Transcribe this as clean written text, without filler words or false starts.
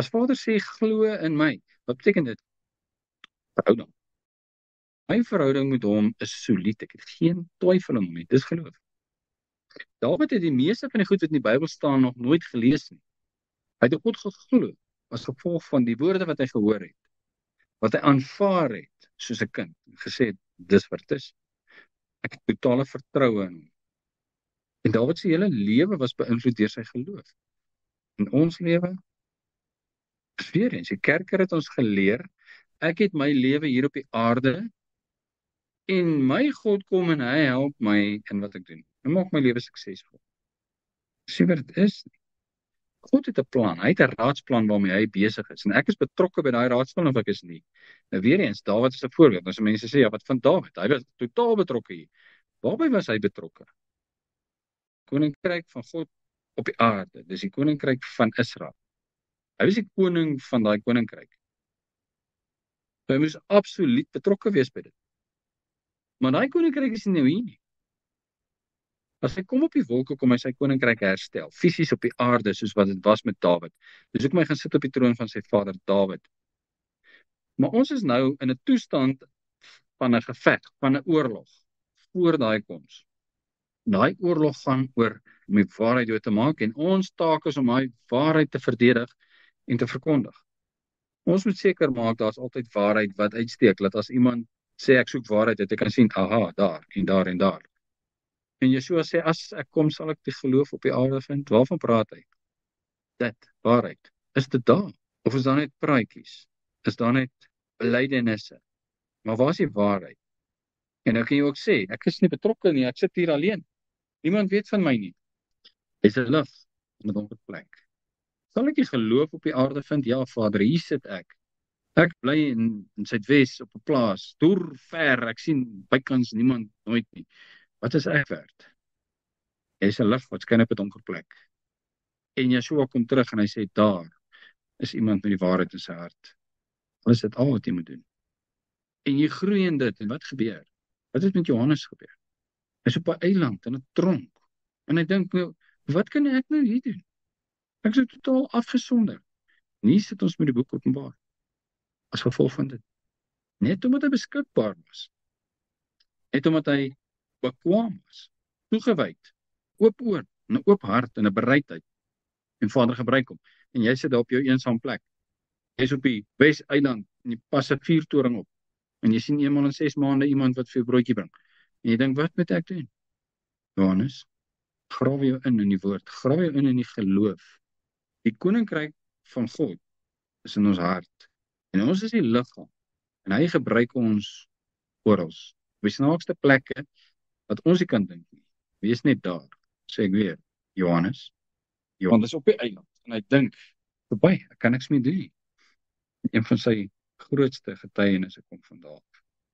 As Vader sê, glo in my, wat beteken dit? Verhouding. My verhouding met hom is solied, ek het geen twyfel in hom nie, dis geloof. Dawid het die meeste van die goed wat in die Bybel staan nog nooit gelees nie. Hy het op God geglo, as gevolg van die woorde wat hy gehoor het, wat hy aanvaar het, soos 'n kind, gesê het, dis wat het is. Ek het totale vertroue in hom. En Dawid se hele lewe was beïnvloed deur sy geloof. In ons lewe, weer eens, die kerk het ons geleer, ek het my lewe hier op die aarde, en my God kom en hy help my in wat ek doen. Hy maak my lewe suksesvol. Sien wat dit is nie. God het 'n plan, hy het 'n raadsplan waarmee hy besig is, en ek is betrokke by daai raadsplan of ek is nie. Nou weer eens, Dawid is 'n voorbeeld, as mense sê, ja, wat van Dawid? Hy was totaal betrokke hier. Waarby was hy betrokke? Koninkryk van God op die aarde, dis die koninkryk van Israel. Hy was die koning van daai koninkryk. So hy moes absoluut betrokke wees by dit. Maar daai koninkryk is nie nou hier nie. As hy kom op die wolke, kom hy sy koninkryk herstel, fisies op die aarde, soos wat dit was met Dawid. Dus hoekom hy gaan sit op die troon van sy vader Dawid. Maar ons is nou in 'n toestand van 'n geveg, van 'n oorlog, voor daai koms. Daai oorlog gaan oor om die waarheid dood te maak, en ons taak is om daai waarheid te verdedig en te verkondig. Ons moet seker maak, daar's altyd waarheid wat uitsteek, dat as iemand sê ek soek waarheid, dat jy kan sien, aha, daar en daar en daar. En Yeshua sê, as ek kom, sal ek die geloof op die aarde vind. Waarvan praat hy? Dit, waarheid. Is dit daar? Of is daar net praatjies? Is daar net belydenisse? Maar waar is die waarheid? En nou kan jy ook sê, ek is nie betrokke nie, ek sit hier alleen. Niemand weet van my nie. Is 'n lig in 'n donker plek. Sal ek die geloof op die aarde vind? Ja, Vader, hier sit ek. Ek bly in Suidwes op 'n plaas, deur ver, ek sien bykans niemand nooit nie. Wat is ek werd? Hy is 'n lig wat skyn op 'n donker plek. En Yeshua kom terug en hy sê, daar is iemand met die waarheid in sy hart. Wat is dit al wat jy moet doen? En jy groei in dit, en wat gebeur? Wat het met Johannes gebeur? Hy is op 'n eiland, in 'n tronk. En hy dink, nou, wat kan ek nou hier doen? Ek is totaal afgesonder. Nie sit ons met die boek Openbaar, as gevolg van dit. Net omdat hy beskikbaar was. Net omdat hy bekwaam was. Toegewyd. Oop oor, en 'n oop hart, en 'n bereidheid. En Vader gebruik hom. En jy sit daar op jou eensaam plek. Jy is op die Wes-eiland, en jy pas 'n vuurtoring op. En jy sien eenmal in 6 maande iemand wat vir jou broodjie bring. En jy dink, wat moet ek doen? Johannes, grawe jou in die woord. Grawe jou in die geloof. Die koninkryk van God is in ons hart. En ons is die liggaam. En hy gebruik ons oral. Op die snaakste plekke, wat ons nie kan dink nie. Wees net daar, sê ek weer, Johannes is op die eiland, en hy dink, verby, ek kan niks meer doen nie. Een van sy grootste getuienisse kom vandaag.